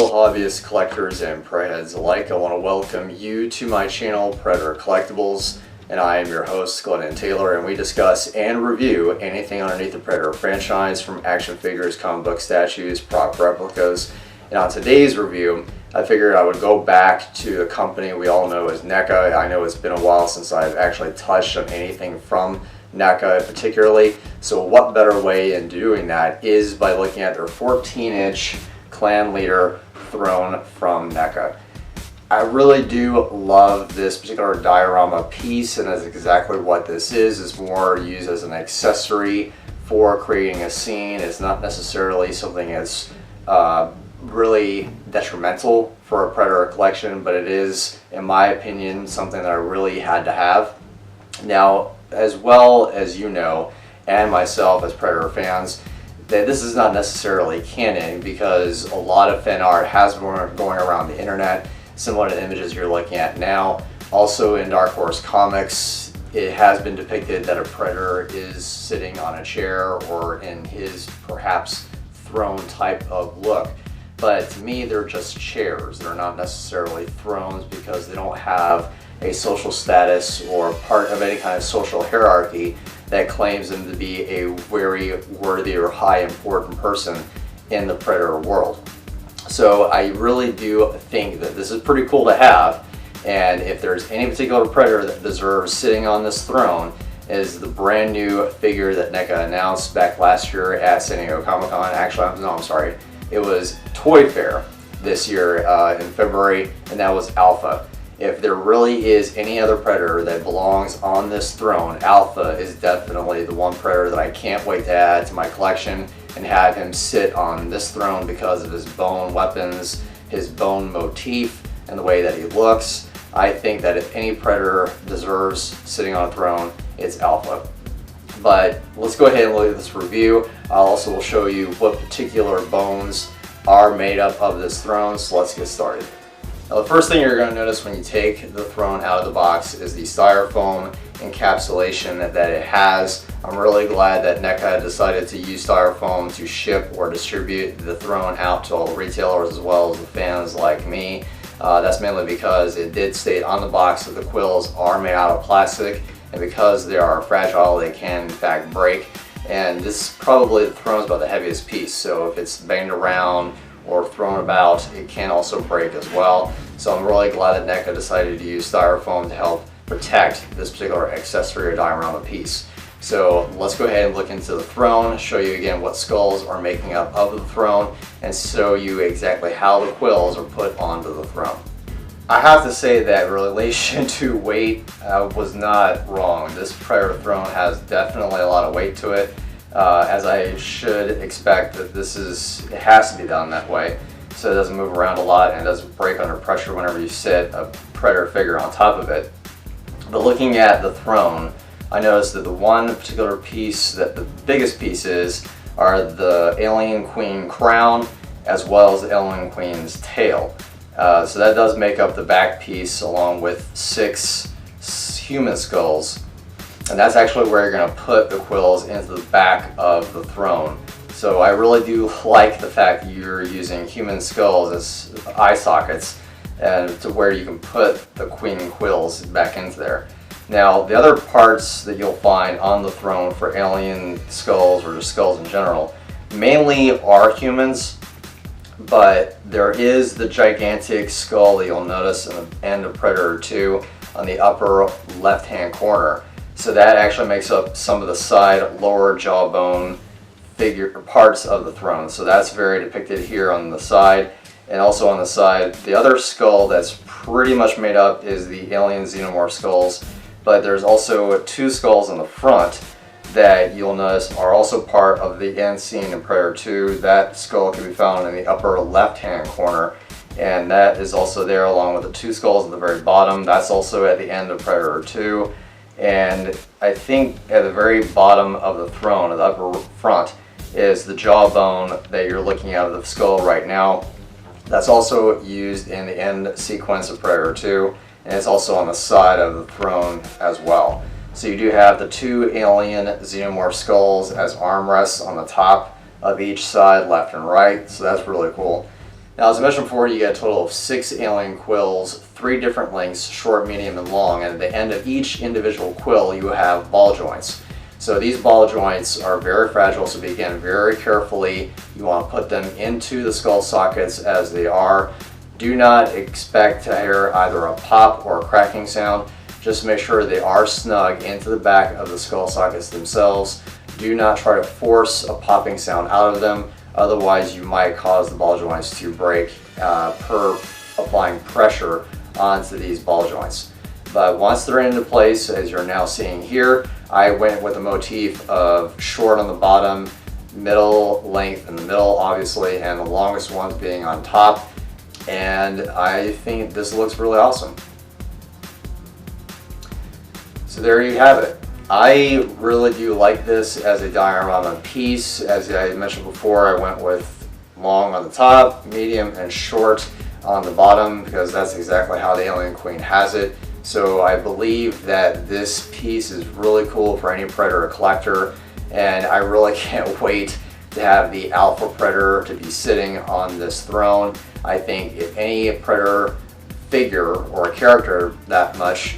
Hello hobbyists, collectors, and prey heads alike. I want to welcome you to my channel, Predator Collectibles, and I am your host, Glennon Taylor, and we discuss and review anything underneath the Predator franchise, from action figures, comic book statues, prop replicas. And on today's review, I figured I would go back to a company we all know as NECA. I know it's been a while since I've actually touched on anything from NECA particularly, so what better way in doing that is by looking at their 14-inch Clan Leader throne from NECA. I really do love this particular diorama piece, and that's exactly what this is. It's more used as an accessory for creating a scene. It's not necessarily something that's really detrimental for a Predator collection, but it is, in my opinion, something that I really had to have. Now, as well as you know, and myself as Predator fans, that this is not necessarily canon, because a lot of fan art has been going around the internet, similar to the images you're looking at now. Also in Dark Horse Comics, it has been depicted that a Predator is sitting on a chair or in his perhaps throne type of look. But to me, they're just chairs. They're not necessarily thrones, because they don't have a social status or part of any kind of social hierarchy that claims them to be a very worthy or high important person in the Predator world. So I really do think that this is pretty cool to have, and if there's any particular Predator that deserves sitting on this throne, is the brand new figure that NECA announced back last year at San Diego Comic-Con. Actually, no, I'm sorry. It was Toy Fair this year in February, and that was Alpha. If there really is any other Predator that belongs on this throne, Alpha is definitely the one Predator that I can't wait to add to my collection and have him sit on this throne because of his bone weapons, his bone motif, and the way that he looks. I think that if any Predator deserves sitting on a throne, it's Alpha. But let's go ahead and look at this review. I also will show you what particular bones are made up of this throne, so let's get started. Now, the first thing you're going to notice when you take the throne out of the box is the styrofoam encapsulation that it has. I'm really glad that NECA decided to use styrofoam to ship or distribute the throne out to all the retailers as well as the fans like me. That's mainly because it did state on the box that the quills are made out of plastic, and because they are fragile, they can in fact break. And this probably, the throne is about the heaviest piece, so if it's banged around or thrown about, it can also break as well. So I'm really glad that NECA decided to use styrofoam to help protect this particular accessory or diorama piece. So let's go ahead and look into the throne, show you again what skulls are making up of the throne, and show you exactly how the quills are put onto the throne. I have to say that in relation to weight, I was not wrong. This Predator throne has definitely a lot of weight to it. As I should expect that it has to be done that way, so it doesn't move around a lot and it doesn't break under pressure whenever you sit a Predator figure on top of it. But looking at the throne, I noticed that the one particular piece that the biggest pieces are the Alien Queen crown as well as the Alien Queen's tail. So that does make up the back piece, along with 6 human skulls. And that's actually where you're going to put the quills into the back of the throne. So I really do like the fact that you're using human skulls as eye sockets, and to where you can put the queen quills back into there. Now, the other parts that you'll find on the throne for alien skulls, or just skulls in general, mainly are humans, but there is the gigantic skull that you'll notice in the end of Predator 2 on the upper left-hand corner. So that actually makes up some of the side lower jawbone parts of the throne. So that's very depicted here on the side, and also on the side. The other skull that's pretty much made up is the alien xenomorph skulls, but there's also 2 skulls in the front that you'll notice are also part of the end scene in Predator 2. That skull can be found in the upper left-hand corner, and that is also there along with the 2 skulls at the very bottom. That's also at the end of Predator 2. And I think at the very bottom of the throne, at the upper front, is the jawbone that you're looking at of the skull right now. That's also used in the end sequence of Predator 2, and it's also on the side of the throne as well. So you do have the 2 alien xenomorph skulls as armrests on the top of each side, left and right, so that's really cool. Now, as I mentioned before, you get a total of 6 alien quills, 3 different lengths, short, medium, and long, and at the end of each individual quill you have ball joints. So these ball joints are very fragile, so begin very carefully. You want to put them into the skull sockets as they are. Do not expect to hear either a pop or a cracking sound. Just make sure they are snug into the back of the skull sockets themselves. Do not try to force a popping sound out of them, otherwise you might cause the ball joints to break per applying pressure onto these ball joints. But once they're into place, as you're now seeing here, I went with a motif of short on the bottom, middle length in the middle obviously, and the longest ones being on top. And I think this looks really awesome. So there you have it. I really do like this as a diorama piece. As I mentioned before, I went with long on the top, medium, and short on the bottom because that's exactly how the Alien Queen has it. So I believe that this piece is really cool for any Predator collector, and I really can't wait to have the Alpha Predator to be sitting on this throne. I think if any Predator figure or a character that much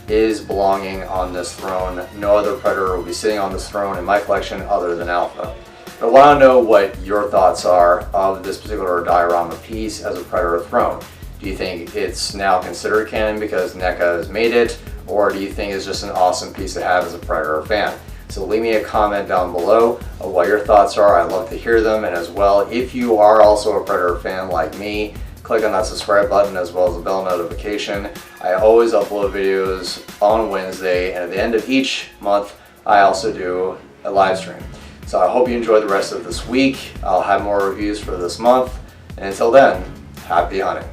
is belonging on this throne, no other Predator will be sitting on this throne in my collection other than Alpha. But I want to know what your thoughts are of this particular diorama piece as a Predator throne. Do you think it's now considered canon because NECA has made it, or do you think it's just an awesome piece to have as a Predator fan? So leave me a comment down below of what your thoughts are. I'd love to hear them. And as well, if you are also a Predator fan like me, click on that subscribe button as well as the bell notification. I always upload videos on Wednesday, and at the end of each month, I also do a live stream. So I hope you enjoy the rest of this week. I'll have more reviews for this month. And until then, happy hunting.